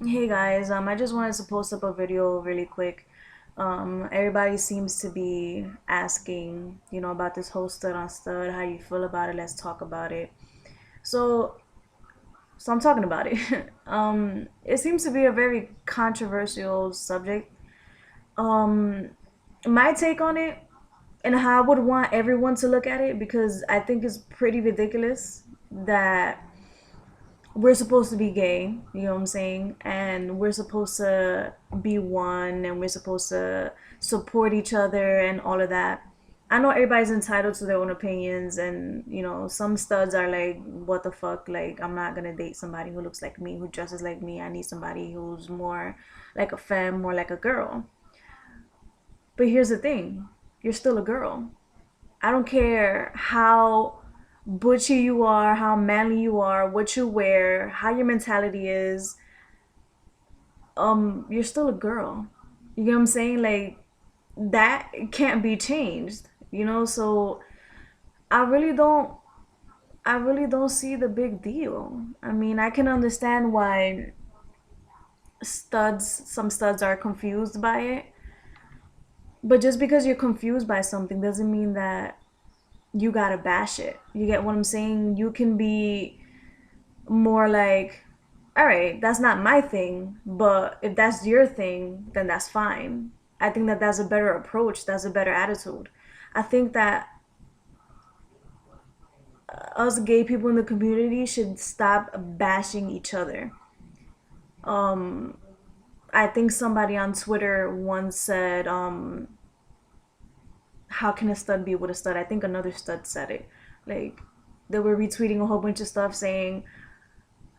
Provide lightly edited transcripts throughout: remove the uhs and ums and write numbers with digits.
Hey guys, I just wanted to post up a video really quick. Everybody seems to be asking, about this whole stud on stud, how you feel about it, let's talk about it. So, so I'm talking about it. It seems to be a very controversial subject. Um, my take on it and how I would want everyone to look at it because I think it's pretty ridiculous that we're supposed to be gay, you know what I'm saying? And we're supposed to be one and we're supposed to support each other and all of that. I know everybody's entitled to their own opinions, and some studs are like, what the fuck? Like, I'm not gonna date somebody who looks like me, who dresses like me. I need somebody who's more like a femme, more like a girl. But here's the thing, you're still a girl. I don't care how butchy you are, how manly you are, what you wear, how your mentality is. You're still a girl. You get what I'm saying? Like that can't be changed. So I really don't I really don't see the big deal. I mean, I can understand why some studs are confused by it, but just because you're confused by something doesn't mean that you gotta bash it. You get what I'm saying? You can be more like, all right, that's not my thing, but if that's your thing, then that's fine. I think that that's a better approach. That's a better attitude. I think that us gay people in the community should stop bashing each other. Um, I think somebody on Twitter once said, how can a stud be with a stud? I think another stud said it. Like, they were retweeting a whole bunch of stuff saying,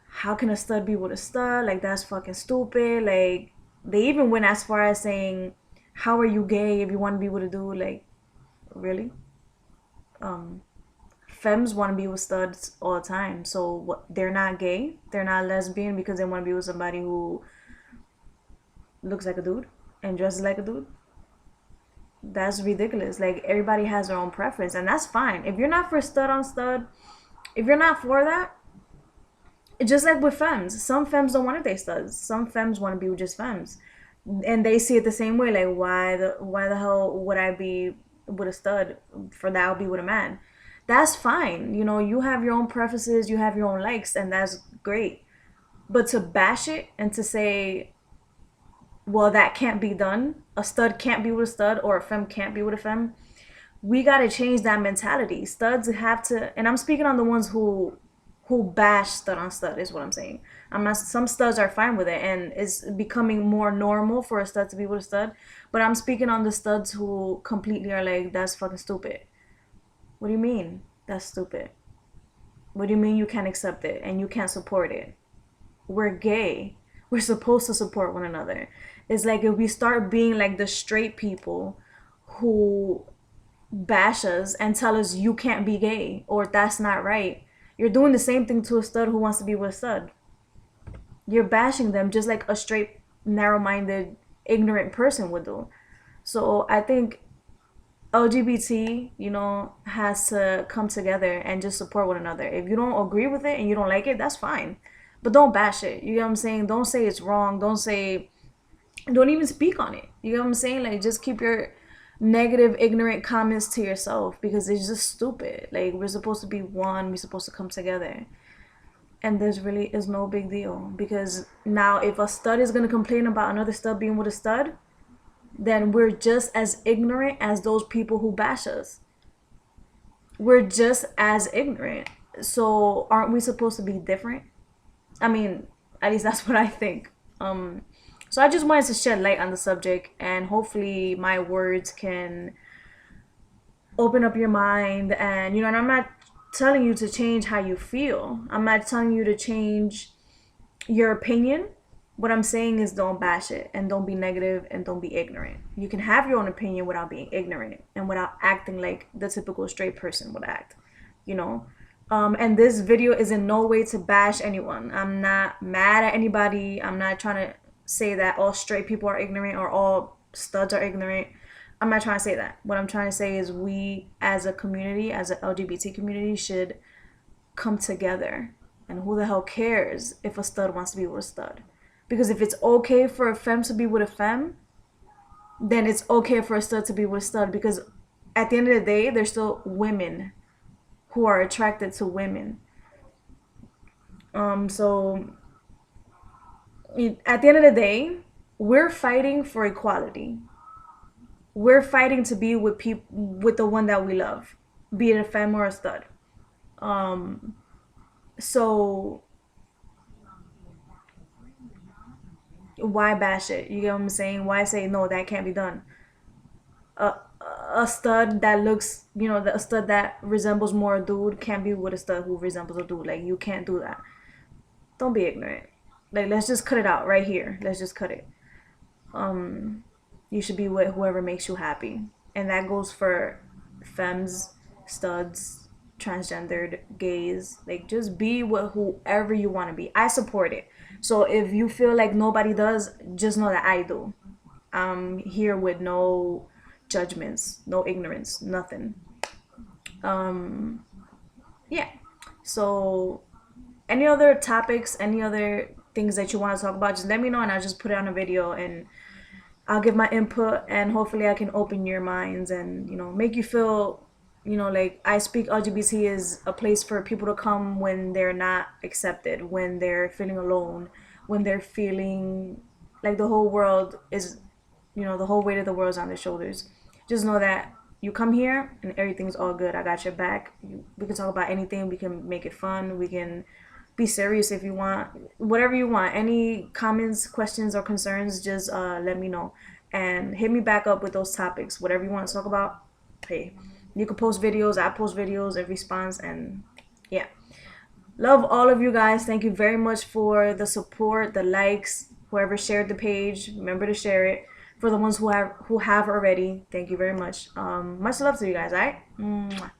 how can a stud be with a stud? Like, that's fucking stupid. Like, they even went as far as saying, how are you gay if you want to be with a dude? Like, really? Um, Femmes want to be with studs all the time. So what? They're not gay. They're not lesbian because they want to be with somebody who looks like a dude and dresses like a dude. That's ridiculous. Like, everybody has their own preference, and that's fine. If you're not for stud on stud, if you're not for that, just like with femmes, some femmes don't want to date studs. Some femmes want to be with just femmes, and they see it the same way. Like, why the hell would I be with a stud for that? I'll be with a man. That's fine. You have your own preferences, you have your own likes, and that's great. But to bash it and to say, well, that can't be done. A stud can't be with a stud, or a femme can't be with a femme. We gotta change that mentality. Studs have to, and I'm speaking on the ones who bash stud on stud is what I'm saying. I'm not. Some studs are fine with it, and it's becoming more normal for a stud to be with a stud. But I'm speaking on the studs who completely are like, that's fucking stupid. What do you mean? That's stupid. What do you mean you can't accept it and you can't support it? We're gay. We're supposed to support one another. It's like if we start being like the straight people who bash us and tell us you can't be gay or that's not right, you're doing the same thing to a stud who wants to be with a stud. You're bashing them just like a straight, narrow minded, ignorant person would do. So I think LGBT, has to come together and just support one another. If you don't agree with it and you don't like it, that's fine. But don't bash it. You know what I'm saying? Don't say it's wrong. Don't even speak on it. You know what I'm saying? Like, just keep your negative, ignorant comments to yourself because it's just stupid. Like, we're supposed to be one. We're supposed to come together. And there's really is no big deal because now if a stud is going to complain about another stud being with a stud, then we're just as ignorant as those people who bash us. We're just as ignorant. So aren't we supposed to be different? I mean, at least that's what I think. So I just wanted to shed light on the subject, and hopefully my words can open up your mind. And I'm not telling you to change how you feel. I'm not telling you to change your opinion. What I'm saying is don't bash it and don't be negative and don't be ignorant. You can have your own opinion without being ignorant and without acting like the typical straight person would act, you know? And this video is in no way to bash anyone. I'm not mad at anybody. I'm not trying to say that all straight people are ignorant or all studs are ignorant. I'm not trying to say that. What I'm trying to say is we as a community, as an LGBT community, should come together. And who the hell cares if a stud wants to be with a stud? Because if it's okay for a femme to be with a femme, then it's okay for a stud to be with a stud, because at the end of the day, they're still women who are attracted to women. So at the end of the day, we're fighting for equality. We're fighting to be with people, with the one that we love, be it a femme or a stud. So why bash it? You get what I'm saying? Why say no, that can't be done? A a stud that looks, a stud that resembles more a dude can't be with a stud who resembles a dude. Like, you can't do that. Don't be ignorant. Like, let's just cut it out right here. Let's just cut it. You should be with whoever makes you happy, and that goes for femmes, studs, transgendered, gays. Like, just be with whoever you want to be. I support it. So if you feel like nobody does, just know that I do. I'm here with no judgments, no ignorance, nothing. Yeah. So any other topics, any other things that you want to talk about, just let me know, and I'll just put it on a video, and I'll give my input, and hopefully I can open your minds and, make you feel, like I Speak LGBT is a place for people to come when they're not accepted, when they're feeling alone, when they're feeling like the whole world is, the whole weight of the world is on their shoulders. Just know that you come here and everything's all good. I got your back. We can talk about anything. We can make it fun. We can be serious if you want, whatever you want. Any comments, questions, or concerns, just let me know, and hit me back up with those topics, whatever you want to talk about. Hey, you can post videos, I post videos in response, and yeah, love all of you guys. Thank you very much for the support, the likes, whoever shared the page, remember to share it. For the ones who have already, thank you very much. Much love to you guys. All right. Mwah.